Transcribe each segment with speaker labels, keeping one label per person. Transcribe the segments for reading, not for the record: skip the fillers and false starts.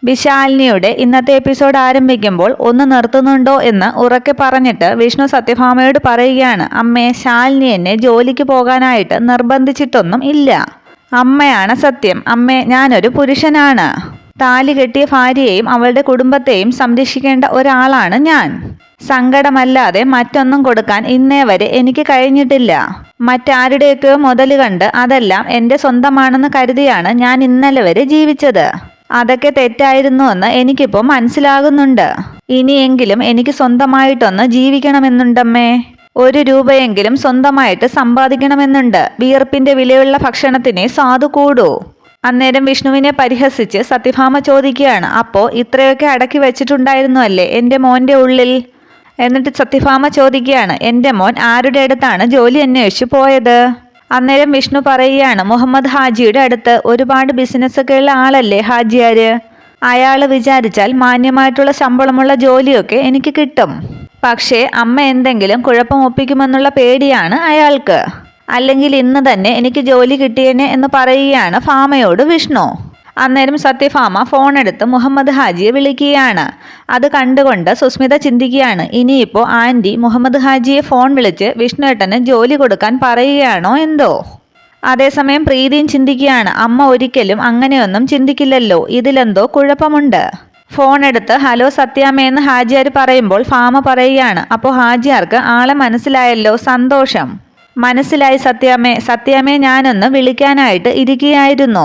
Speaker 1: വിശാലിനിയുടെ ഇന്നത്തെ എപ്പിസോഡ് ആരംഭിക്കുമ്പോൾ ഒന്ന് നിർത്തുന്നുണ്ടോ എന്ന് ഉറക്കെ പറഞ്ഞിട്ട് വിഷ്ണു സത്യഭാമയോട് പറയുകയാണ്, അമ്മേ, ശാലിനി എന്നെ ജോലിക്ക് പോകാനായിട്ട് നിർബന്ധിച്ചിട്ടൊന്നും ഇല്ല. അമ്മയാണ് സത്യം. അമ്മേ, ഞാനൊരു പുരുഷനാണ്. താലി കെട്ടിയ ഭാര്യയെയും അവളുടെ കുടുംബത്തെയും സംരക്ഷിക്കേണ്ട ഒരാളാണ് ഞാൻ. സങ്കടമല്ലാതെ മറ്റൊന്നും കൊടുക്കാൻ ഇന്നേ വരെ എനിക്ക് കഴിഞ്ഞിട്ടില്ല. മറ്റാരുടെയൊക്കെയോ മുതൽ കണ്ട് അതെല്ലാം എൻ്റെ സ്വന്തമാണെന്ന് കരുതിയാണ് ഞാൻ ഇന്നലെ വരെ ജീവിച്ചത്. അതൊക്കെ തെറ്റായിരുന്നുവെന്ന് എനിക്കിപ്പോൾ മനസ്സിലാകുന്നുണ്ട്. ഇനിയെങ്കിലും എനിക്ക് സ്വന്തമായിട്ടൊന്ന് ജീവിക്കണമെന്നുണ്ടമ്മേ. 1 രൂപയെങ്കിലും സ്വന്തമായിട്ട് സമ്പാദിക്കണമെന്നുണ്ട്. വിയർപ്പിന്റെ വിലയുള്ള ഭക്ഷണത്തിനെ സ്വാദു കൂടൂ. അന്നേരം വിഷ്ണുവിനെ പരിഹസിച്ച് സത്യഭാമ ചോദിക്കുകയാണ്, അപ്പോൾ ഇത്രയൊക്കെ അടക്കി വെച്ചിട്ടുണ്ടായിരുന്നു അല്ലേ എൻ്റെ മോൻ്റെ ഉള്ളിൽ? എന്നിട്ട് സത്യഭാമ ചോദിക്കുകയാണ്, എൻ്റെ മോൻ ആരുടെ അടുത്താണ് ജോലി അന്വേഷിച്ചു പോയത്? അന്നേരം വിഷ്ണു പറയുകയാണ്, മുഹമ്മദ് ഹാജിയുടെ അടുത്ത്. ഒരുപാട് ബിസിനസ്സൊക്കെ ഉള്ള ആളല്ലേ ഹാജിയാര്. അയാൾ വിചാരിച്ചാൽ മാന്യമായിട്ടുള്ള ശമ്പളമുള്ള ജോലിയൊക്കെ എനിക്ക് കിട്ടും. പക്ഷേ അമ്മ എന്തെങ്കിലും കുഴപ്പം ഒപ്പിക്കുമെന്നുള്ള പേടിയാണ് അയാൾക്ക്. അല്ലെങ്കിൽ ഇന്ന് തന്നെ എനിക്ക് ജോലി കിട്ടിയേനെ എന്ന് പറയുകയാണ് ഭാമയോട് വിഷ്ണു. അന്നേരം സത്യഭാമ ഫോൺ എടുത്ത് മുഹമ്മദ് ഹാജിയെ വിളിക്കുകയാണ്. അത് കണ്ടുകൊണ്ട് സുസ്മിത ചിന്തിക്കുകയാണ്, ഇനിയിപ്പോൾ ആൻറ്റി മുഹമ്മദ് ഹാജിയെ ഫോൺ വിളിച്ച് വിഷ്ണുവേട്ടന് ജോലി കൊടുക്കാൻ പറയുകയാണോ എന്തോ. അതേസമയം പ്രീതിയും ചിന്തിക്കുകയാണ്, അമ്മ ഒരിക്കലും അങ്ങനെയൊന്നും ചിന്തിക്കില്ലല്ലോ, ഇതിലെന്തോ കുഴപ്പമുണ്ട്. ഫോൺ എടുത്ത് ഹലോ സത്യാമ്മയെന്ന് ഹാജിയാർ പറയുമ്പോൾ ഭാമ പറയുകയാണ്, അപ്പോൾ ഹാജിയാർക്ക് ആളെ മനസ്സിലായല്ലോ, സന്തോഷം. മനസ്സിലായി സത്യാമ്മേ. സത്യാമ്മയെ ഞാനൊന്ന് വിളിക്കാനായിട്ട് ഇരിക്കുകയായിരുന്നു.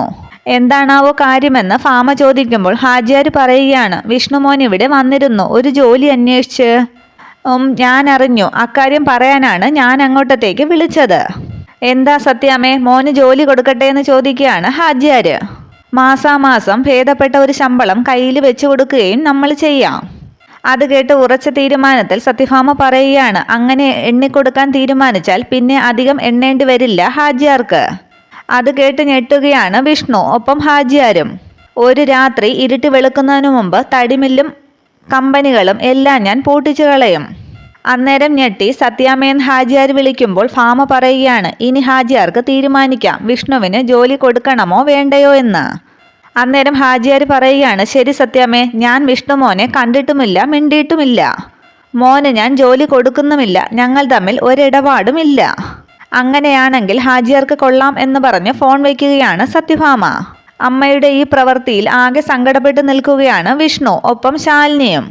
Speaker 1: എന്താണാവോ കാര്യമെന്ന് ഭാമ ചോദിക്കുമ്പോൾ ഹാജിയാർ പറയുകയാണ്, വിഷ്ണുമോൻ ഇവിടെ വന്നിരുന്നു ഒരു ജോലി അന്വേഷിച്ച്. ഞാൻ അറിഞ്ഞു. അക്കാര്യം പറയാനാണ് ഞാൻ അങ്ങോട്ടത്തേക്ക് വിളിച്ചത്. എന്താ സത്യാമ്മേ, മോന് ജോലി കൊടുക്കട്ടെ എന്ന് ചോദിക്കുകയാണ് ഹാജിയാർ. മാസാമാസം ഭേദപ്പെട്ട ഒരു ശമ്പളം കയ്യിൽ വെച്ച് കൊടുക്കുകയും നമ്മൾ ചെയ്യാം. അത് കേട്ട് ഉറച്ച തീരുമാനത്തിൽ സത്യഭാമ പറയുകയാണ്, അങ്ങനെ എണ്ണിക്കൊടുക്കാൻ തീരുമാനിച്ചാൽ പിന്നെ അധികം എണ്ണേണ്ടി വരില്ല ഹാജിയാർക്ക്. അത് കേട്ട് ഞെട്ടുകയാണ് വിഷ്ണു, ഒപ്പം ഹാജിയാരും. ഒരു രാത്രി ഇരുട്ടി വെളുക്കുന്നതിനു മുമ്പ് തടിമില്ലും കമ്പനികളും എല്ലാം ഞാൻ പൂട്ടിച്ചു കളയും. അന്നേരം ഞെട്ടി സത്യാമ്മയെന്ന് ഹാജിയാർ വിളിക്കുമ്പോൾ ഭാമ പറയുകയാണ്, ഇനി ഹാജിയാർക്ക് തീരുമാനിക്കാം വിഷ്ണുവിന് ജോലി കൊടുക്കണമോ വേണ്ടയോ എന്ന്. അന്നേരം ഹാജിയാർ പറയുകയാണ്, ശരി സത്യാമ്മേ, ഞാൻ വിഷ്ണുമോനെ കണ്ടിട്ടുമില്ല, മിണ്ടിയിട്ടുമില്ല. മോന് ഞാൻ ജോലി കൊടുക്കുന്നുമില്ല. ഞങ്ങൾ തമ്മിൽ ഒരിടപാടുമില്ല. അങ്ങനെയാണെങ്കിൽ ഹാജിയാർക്ക് കൊള്ളാം എന്ന് പറഞ്ഞ് ഫോൺ വയ്ക്കുകയാണ് സത്യഭാമ. അമ്മയുടെ ഈ പ്രവൃത്തിയിൽ ആകെ സങ്കടപ്പെട്ട് നിൽക്കുകയാണ് വിഷ്ണു, ഒപ്പം ശാലിനിയും.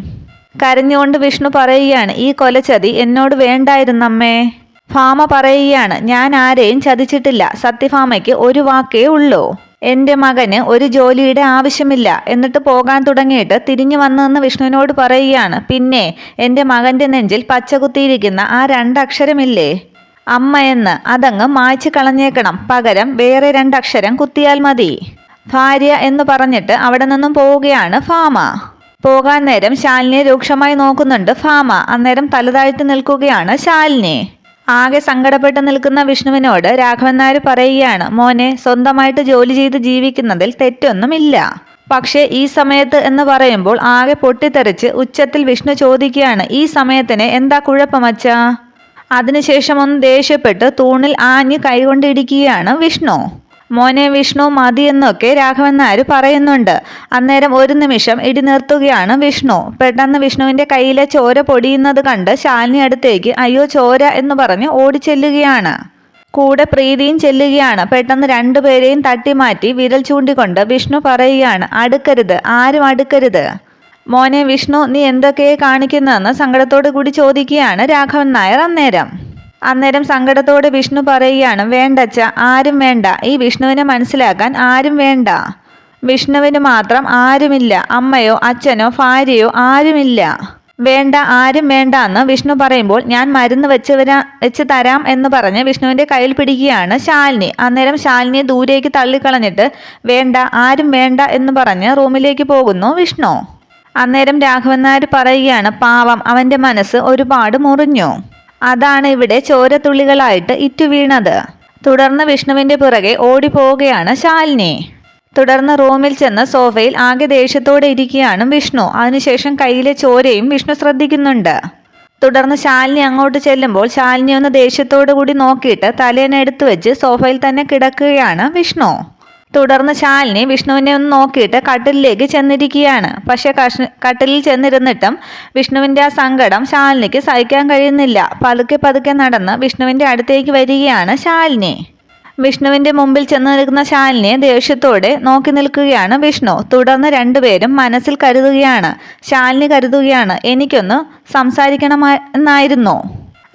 Speaker 1: കരഞ്ഞുകൊണ്ട് വിഷ്ണു പറയുകയാണ്, ഈ കൊലച്ചതി എന്നോട് വേണ്ടായിരുന്നമ്മേ. ഭാമ പറയുകയാണ്, ഞാൻ ആരെയും ചതിച്ചിട്ടില്ല. സത്യഭാമയ്ക്ക് ഒരു വാക്കേ ഉള്ളൂ, എൻ്റെ മകന് ഒരു ജോലിയുടെ ആവശ്യമില്ല. എന്നിട്ട് പോകാൻ തുടങ്ങിയിട്ട് തിരിഞ്ഞു വന്നെന്ന് വിഷ്ണുവിനോട് പറയുകയാണ്, പിന്നെ എൻ്റെ മകൻ്റെ നെഞ്ചിൽ പച്ചകുത്തിയിരിക്കുന്ന ആ 2 അക്ഷരമില്ലേ, അമ്മ എന്ന്, അതങ്ങ് മായ്ച്ചു കളഞ്ഞേക്കണം. പകരം വേറെ 2 അക്ഷരം കുത്തിയാൽ മതി. ഭാര്യ എന്ന് പറഞ്ഞിട്ട് അവിടെ നിന്നും പോവുകയാണ് ഭാമ. പോകാൻ നേരം ശാലിനിയെ രൂക്ഷമായി നോക്കുന്നുണ്ട് ഭാമ. അന്നേരം തലതാഴ്ത്തി നിൽക്കുകയാണ് ശാലിനി. ആകെ സങ്കടപ്പെട്ട് നിൽക്കുന്ന വിഷ്ണുവിനോട് രാഘവൻ നായർ പറയുകയാണ്, മോനെ, സ്വന്തമായിട്ട് ജോലി ചെയ്ത് ജീവിക്കുന്നതിൽ തെറ്റൊന്നുമില്ല. പക്ഷേ ഈ സമയത്ത് എന്ന് പറയുമ്പോൾ ആകെ പൊട്ടിത്തെറിച്ച് ഉച്ചത്തിൽ വിഷ്ണു ചോദിക്കുകയാണ്, ഈ സമയത്തിന് എന്താ കുഴപ്പമച്ചാ? അതിനുശേഷം ഒന്ന് ദേഷ്യപ്പെട്ട് തൂണിൽ ആഞ്ഞ് കൈകൊണ്ടിടിക്കുകയാണ് വിഷ്ണു. മോനെ വിഷ്ണു, മതിയെന്നൊക്കെ രാഘവൻ നായർ പറയുന്നുണ്ട്. അന്നേരം ഒരു നിമിഷം ഇടി നിർത്തുകയാണ് വിഷ്ണു. പെട്ടെന്ന് വിഷ്ണുവിൻ്റെ കയ്യിലെ ചോര പൊടിയുന്നത് കണ്ട് ശാലിനി അടുത്തേക്ക് അയ്യോ ചോര എന്ന് പറഞ്ഞ് ഓടിച്ചെല്ലുകയാണ്. കൂടെ പ്രീതിയും ചെല്ലുകയാണ്. പെട്ടെന്ന് 2 പേരെയും തട്ടിമാറ്റി വിരൽ ചൂണ്ടിക്കൊണ്ട് വിഷ്ണു പറയുകയാണ്, അടുക്കരുത്, ആരും അടുക്കരുത്. മോനെ വിഷ്ണു, നീ എന്തൊക്കെയെ കാണിക്കുന്നതെന്ന് സങ്കടത്തോടു കൂടി ചോദിക്കുകയാണ് രാഘവൻ നായർ. അന്നേരം സങ്കടത്തോടെ വിഷ്ണു പറയുകയാണ്, വേണ്ടച്ച, ആരും വേണ്ട. ഈ വിഷ്ണുവിനെ മനസ്സിലാക്കാൻ ആരും വേണ്ട. വിഷ്ണുവിന് മാത്രം ആരുമില്ല. അമ്മയോ അച്ഛനോ ഭാര്യയോ ആരുമില്ല. വേണ്ട, ആരും വേണ്ട എന്ന് വിഷ്ണു പറയുമ്പോൾ ഞാൻ മരുന്ന് വെച്ച് തരാം എന്ന് പറഞ്ഞ് വിഷ്ണുവിൻ്റെ കയ്യിൽ പിടിക്കുകയാണ് ശാലിനി. അന്നേരം ശാലിനിയെ ദൂരേക്ക് തള്ളിക്കളഞ്ഞിട്ട് വേണ്ട, ആരും വേണ്ട എന്ന് പറഞ്ഞ് റൂമിലേക്ക് പോകുന്നു വിഷ്ണു. അന്നേരം രാഘവൻ നായർ പറയുകയാണ്, പാവം, അവൻ്റെ മനസ്സ് ഒരുപാട് മുറിഞ്ഞു. അതാണ് ഇവിടെ ചോരത്തുള്ളികളായിട്ട് ഇറ്റുവീണത്. തുടർന്ന് വിഷ്ണുവിൻ്റെ പിറകെ ഓടിപ്പോവുകയാണ് ശാലിനി. തുടർന്ന് റൂമിൽ ചെന്ന് സോഫയിൽ ആകെ ദേഷ്യത്തോടെ ഇരിക്കുകയാണ് വിഷ്ണു. അതിനുശേഷം കയ്യിലെ ചോരയും വിഷ്ണു ശ്രദ്ധിക്കുന്നുണ്ട്. തുടർന്ന് ശാലിനി അങ്ങോട്ട് ചെല്ലുമ്പോൾ ശാലിനി ഒന്ന് ദേഷ്യത്തോടു കൂടി നോക്കിയിട്ട് തലേനെ എടുത്തു വെച്ച് സോഫയിൽ തന്നെ കിടക്കുകയാണ് വിഷ്ണു. തുടർന്ന് ശാലിനി വിഷ്ണുവിനെ ഒന്ന് നോക്കിയിട്ട് കട്ടിലിലേക്ക് ചെന്നിരിക്കുകയാണ്. പക്ഷെ കട്ടിലിൽ ചെന്നിരുന്നിട്ടും വിഷ്ണുവിൻ്റെ ആ സങ്കടം ശാലിനിക്ക് സഹിക്കാൻ കഴിയുന്നില്ല. പതുക്കെ പതുക്കെ നടന്ന് വിഷ്ണുവിൻ്റെ അടുത്തേക്ക് വരികയാണ് ശാലിനി. വിഷ്ണുവിൻ്റെ മുമ്പിൽ ചെന്ന് നിൽക്കുന്ന ശാലിനിയെ ദേഷ്യത്തോടെ നോക്കി നിൽക്കുകയാണ് വിഷ്ണു. തുടർന്ന് രണ്ടുപേരും മനസ്സിൽ കരുതുകയാണ്, ശാലിനി കരുതുകയാണ്, എനിക്കൊന്ന് സംസാരിക്കണമെന്നായിരുന്നോ?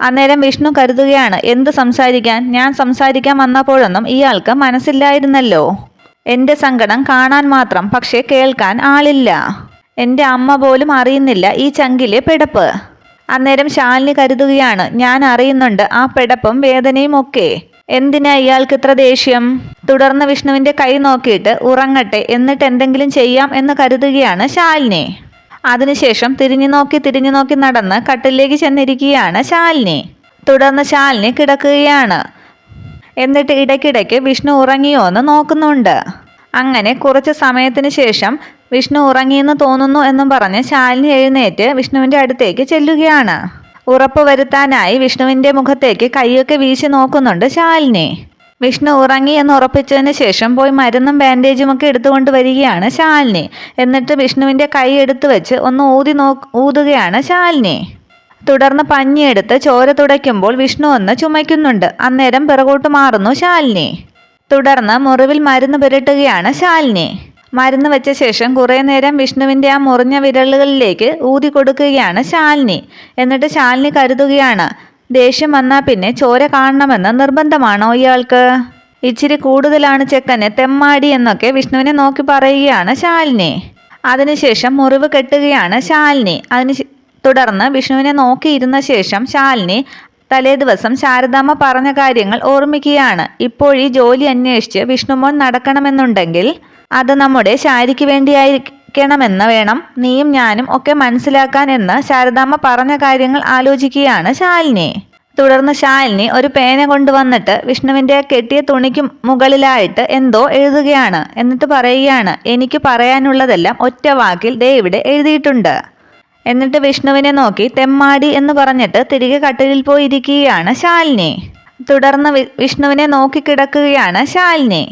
Speaker 1: അന്നേരം വിഷ്ണു കരുതുകയാണ്, എന്ത് സംസാരിക്കാൻ? ഞാൻ സംസാരിക്കാൻ വന്നപ്പോഴൊന്നും ഇയാൾക്ക് മനസ്സില്ലായിരുന്നല്ലോ. എൻ്റെ സങ്കടം കാണാൻ മാത്രം, പക്ഷേ കേൾക്കാൻ ആളില്ല. എൻ്റെ അമ്മ പോലും അറിയുന്നില്ല ഈ ചങ്കിലെ പിടപ്പ്. അന്നേരം ശാലിനി കരുതുകയാണ്, ഞാൻ അറിയുന്നുണ്ട് ആ പിടപ്പും വേദനയും ഒക്കെ. എന്തിനാ ഇയാൾക്ക് ഇത്ര ദേഷ്യം? തുടർന്ന് വിഷ്ണുവിൻ്റെ കൈ നോക്കിയിട്ട് ഉറങ്ങട്ടെ, എന്നിട്ട് എന്തെങ്കിലും ചെയ്യാം എന്ന് കരുതുകയാണ് ശാലിനി. അതിനുശേഷം തിരിഞ്ഞു നോക്കി നടന്ന് കട്ടിലേക്ക് ചെന്നിരിക്കുകയാണ് ശാലിനി. തുടർന്ന് ശാലിനി കിടക്കുകയാണ്. എന്നിട്ട് ഇടയ്ക്കിടയ്ക്ക് വിഷ്ണു ഉറങ്ങിയോ എന്ന് നോക്കുന്നുണ്ട്. അങ്ങനെ കുറച്ച് സമയത്തിന് ശേഷം വിഷ്ണു ഉറങ്ങിയെന്ന് തോന്നുന്നു എന്നും പറഞ്ഞ് ശാലിനി എഴുന്നേറ്റ് വിഷ്ണുവിൻ്റെ അടുത്തേക്ക് ചെല്ലുകയാണ്. ഉറപ്പ് വരുത്താനായി വിഷ്ണുവിൻ്റെ മുഖത്തേക്ക് കൈയൊക്കെ വീശി നോക്കുന്നുണ്ട് ശാലിനി. വിഷ്ണു ഉറങ്ങി എന്ന് ഉറപ്പിച്ചതിന് ശേഷം പോയി മരുന്നും ബാൻഡേജും ഒക്കെ എടുത്തുകൊണ്ട് വരികയാണ് ശാലിനി. എന്നിട്ട് വിഷ്ണുവിൻ്റെ കൈ എടുത്തു വെച്ച് ഒന്ന് ഊതുകയാണ് ശാലിനി. തുടർന്ന് പഞ്ഞിയെടുത്ത് ചോര തുടയ്ക്കുമ്പോൾ വിഷ്ണു ഒന്ന് ചുമയ്ക്കുന്നുണ്ട്. അന്നേരം പിറകോട്ട് മാറുന്നു ശാലിനി. തുടർന്ന് മുറിവിൽ മരുന്ന് പുരട്ടുകയാണ് ശാലിനി. മരുന്ന് വെച്ച ശേഷം കുറേ നേരം വിഷ്ണുവിൻ്റെ ആ മുറിഞ്ഞ വിരലുകളിലേക്ക് ഊതി കൊടുക്കുകയാണ് ശാലിനി. എന്നിട്ട് ശാലിനി കരുതുകയാണ്, ദേഷ്യം വന്നാൽ പിന്നെ ചോര കാണണമെന്ന് നിർബന്ധമാണോ ഇയാൾക്ക്? ഇച്ചിരി കൂടുതലാണ് ചെക്കനെ, തെമ്മാടി എന്നൊക്കെ വിഷ്ണുവിനെ നോക്കി പറയുകയാണ് ശാലിനി. അതിനുശേഷം മുറിവ് കെട്ടുകയാണ് ശാലിനി. തുടർന്ന് വിഷ്ണുവിനെ നോക്കിയിരുന്ന ശേഷം ശാലിനി തലേ ദിവസം ശാരദാമ്മ പറഞ്ഞ കാര്യങ്ങൾ ഓർമ്മിക്കുകയാണ്. ഇപ്പോഴീ ജോലി അന്വേഷിച്ച് വിഷ്ണുമോൻ നടക്കണമെന്നുണ്ടെങ്കിൽ അത് നമ്മുടെ ശാരിക്ക് വേണ്ടിയായിരിക്കണമെന്ന് വേണം നീയും ഞാനും ഒക്കെ മനസ്സിലാക്കാൻ എന്ന് ശാരദാമ്മ പറഞ്ഞ കാര്യങ്ങൾ ആലോചിക്കുകയാണ് ശാലിനി. തുടർന്ന് ശാലിനി ഒരു പേന കൊണ്ടുവന്നിട്ട് വിഷ്ണുവിൻ്റെ കെട്ടിയ തുണിക്ക് മുകളിലായിട്ട് എന്തോ എഴുതുകയാണ്. എന്നിട്ട് പറയുകയാണ്, എനിക്ക് പറയാനുള്ളതെല്ലാം ഒറ്റ വാക്കിൽ ദേ ഇവിടെ എഴുതിയിട്ടുണ്ട്. എന്നിട്ട് വിഷ്ണുവിനെ നോക്കി തെമ്മാടി എന്ന് പറഞ്ഞിട്ട് തിരികെ കട്ടിലിൽ പോയി ഇരിക്കുകയാണ് ശാലിനി. തുടർന്ന് വിഷ്ണുവിനെ നോക്കി കിടക്കുകയാണ് ശാലിനി.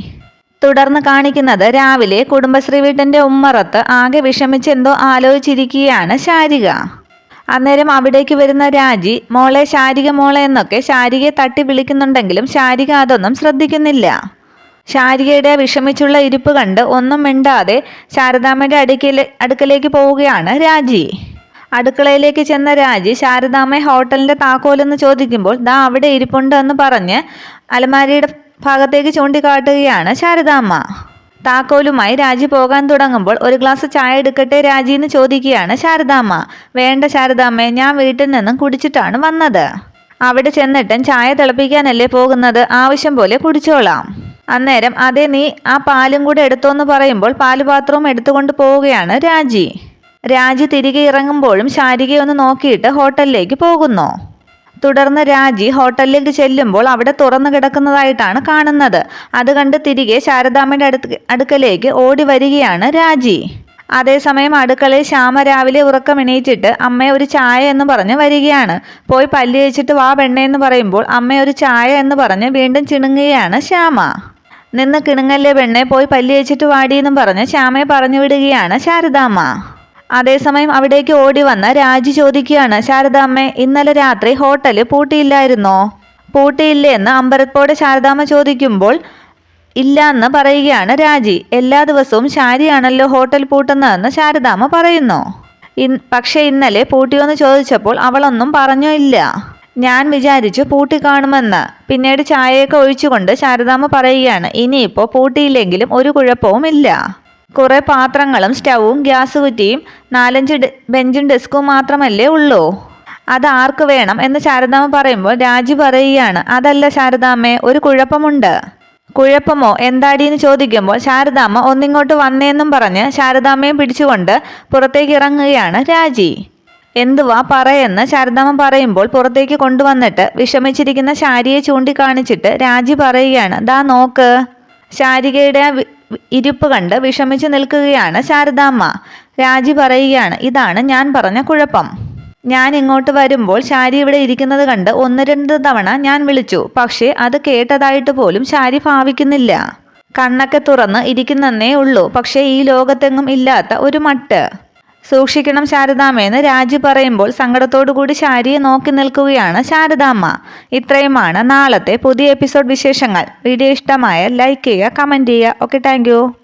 Speaker 1: തുടർന്ന് കാണിക്കുന്നത് രാവിലെ കുടുംബശ്രീ വീട്ടിൻ്റെ ഉമ്മറത്ത് ആകെ വിഷമിച്ച് എന്തോ ആലോചിച്ചിരിക്കുകയാണ് ശാരിക. അന്നേരം അവിടേക്ക് വരുന്ന രാജി മോളെ ശാരിക മോളെ എന്നൊക്കെ ശാരികയെ തട്ടി വിളിക്കുന്നുണ്ടെങ്കിലും ശാരിക അതൊന്നും ശ്രദ്ധിക്കുന്നില്ല. ശാരികയുടെ വിഷമിച്ചുള്ള ഇരിപ്പ് കണ്ട് ഒന്നും മിണ്ടാതെ ശാരദാമ്മയുടെ അടുക്കലേക്ക് പോവുകയാണ് രാജി. അടുക്കളയിലേക്ക് ചെന്ന രാജി ശാരദാമ്മ ഹോട്ടലിൻ്റെ താക്കോലെന്ന് ചോദിക്കുമ്പോൾ ദാ അവിടെ ഇരിപ്പുണ്ട് എന്ന് പറഞ്ഞ് അലമാരിയുടെ ഭാഗത്തേക്ക് ചൂണ്ടിക്കാട്ടുകയാണ് ശാരദാമ്മ. താക്കോലുമായി രാജി പോകാൻ തുടങ്ങുമ്പോൾ ഒരു ഗ്ലാസ് ചായ എടുക്കട്ടെ രാജി എന്ന് ചോദിക്കുകയാണ് ശാരദാമ്മ. വേണ്ട ശാരദാമ്മേ, ഞാൻ വീട്ടിൽ നിന്നും കുടിച്ചിട്ടാണ് വന്നത്. അവിടെ ചെന്നിട്ടും ചായ തിളപ്പിക്കാനല്ലേ പോകുന്നത്, ആവശ്യം പോലെ കുടിച്ചോളാം. അന്നേരം അതേ നീ ആ പാലും കൂടെ എടുത്തോന്ന് പറയുമ്പോൾ പാലുപാത്രവും എടുത്തുകൊണ്ട് പോവുകയാണ് രാജി. രാജി തിരികെ ഇറങ്ങുമ്പോഴും ശാരികയെ ഒന്ന് നോക്കിയിട്ട് ഹോട്ടലിലേക്ക് പോകുന്നു. തുടർന്ന് രാജി ഹോട്ടലിലേക്ക് ചെല്ലുമ്പോൾ അവിടെ തുറന്നു കിടക്കുന്നതായിട്ടാണ് കാണുന്നത്. അത് കണ്ട് തിരികെ ശാരദാമ്മയുടെ അടുക്കലേക്ക് ഓടി വരികയാണ് രാജി. അതേസമയം അടുക്കളയിൽ ശ്യാമ രാവിലെ ഉറക്കമെണീറ്റിട്ട് അമ്മയെ ഒരു ചായ എന്ന് പറഞ്ഞ് വരികയാണ്. പോയി പല്ല് തേച്ചിട്ട് വാ പെണ്ണേന്ന് പറയുമ്പോൾ അമ്മയെ ഒരു ചായ എന്ന് പറഞ്ഞ് വീണ്ടും ചിണുങ്ങുകയാണ് ശ്യാമ. നിന്ന് കിണുങ്ങല്ലേ പെണ്ണെ, പോയി പല്ല് തേച്ചിട്ട് വാടിയെന്നും പറഞ്ഞ് ശ്യാമയെ പറഞ്ഞു വിടുകയാണ് ശാരദാമ്മ. അതേസമയം അവിടേക്ക് ഓടി വന്ന രാജി ചോദിക്കുകയാണ്, ശാരദാമ്മേ, ഇന്നലെ രാത്രി ഹോട്ടല് പൂട്ടിയില്ലായിരുന്നോ? പൂട്ടിയില്ലേ എന്ന് അമ്പരപ്പോടെ ശാരദാമ്മ ചോദിക്കുമ്പോൾ ഇല്ല എന്ന് പറയുകയാണ് രാജി. എല്ലാ ദിവസവും ശാരിയാണല്ലോ ഹോട്ടൽ പൂട്ടുന്നതെന്ന് ശാരദാമ്മ പറയുന്നു. പക്ഷേ ഇന്നലെ പൂട്ടിയോന്ന് ചോദിച്ചപ്പോൾ അവളൊന്നും പറഞ്ഞോ ഇല്ല. ഞാൻ വിചാരിച്ചു പൂട്ടിക്കാണുമെന്ന്. പിന്നീട് ചായയൊക്കെ ഒഴിച്ചുകൊണ്ട് ശാരദാമ്മ പറയുകയാണ്, ഇനിയിപ്പോൾ പൂട്ടിയില്ലെങ്കിലും ഒരു കുഴപ്പവുമില്ല. കുറെ പാത്രങ്ങളും സ്റ്റൗവും ഗ്യാസ് കുറ്റിയും 4-5 ബെഞ്ചും ഡെസ്കും മാത്രമല്ലേ ഉള്ളൂ. അത് ആർക്ക് വേണം എന്ന് ശാരദാമ്മ പറയുമ്പോൾ രാജി പറയുകയാണ്, അതല്ല ശാരദാമ്മേ, ഒരു കുഴപ്പമുണ്ട്. കുഴപ്പമോ? എന്താടിയെന്ന് ചോദിക്കുമ്പോൾ ശാരദാമ്മ ഒന്നിങ്ങോട്ട് വന്നേന്നും പറഞ്ഞ് ശാരദാമ്മയെ പിടിച്ചുകൊണ്ട് പുറത്തേക്ക് ഇറങ്ങുകയാണ് രാജി. എന്തുവാ പറയെന്ന് ശാരദാമ്മ പറയുമ്പോൾ പുറത്തേക്ക് കൊണ്ടുവന്നിട്ട് വിഷമിച്ചിരിക്കുന്ന ശാരിയെ ചൂണ്ടിക്കാണിച്ചിട്ട് രാജി പറയുകയാണ്, ദാ നോക്ക്. ശാരികയുടെ ഇരിപ്പ് കണ്ട് വിഷമിച്ച് നിൽക്കുകയാണ് ശാരദാമ്മ. രാജി പറയുകയാണ്, ഇതാണ് ഞാൻ പറഞ്ഞ കുഴപ്പം. ഞാൻ ഇങ്ങോട്ട് വരുമ്പോൾ ശാരി ഇവിടെ ഇരിക്കുന്നത് കണ്ട് 1-2 തവണ ഞാൻ വിളിച്ചു. പക്ഷേ അത് കേട്ടതായിട്ട് പോലും ശാരി ഭാവിക്കുന്നില്ല. കണ്ണൊക്കെ തുറന്ന് ഇരിക്കുന്നേ ഉള്ളൂ. പക്ഷേ ഈ ലോകത്തെങ്ങും ഇല്ലാത്ത ഒരു മട്ട്. സൂക്ഷിക്കണം ശാരദാമ്മയെന്ന് രാജു പറയുമ്പോൾ സങ്കടത്തോടു കൂടി ശാരിയെ നോക്കി നിൽക്കുകയാണ് ശാരദാമ്മ. ഇത്രയുമാണ് നാളത്തെ പുതിയ എപ്പിസോഡ് വിശേഷങ്ങൾ. വീഡിയോ ഇഷ്ടമായ ലൈക്ക് ചെയ്യുക, കമൻറ്റ് ചെയ്യുക. Okay, thank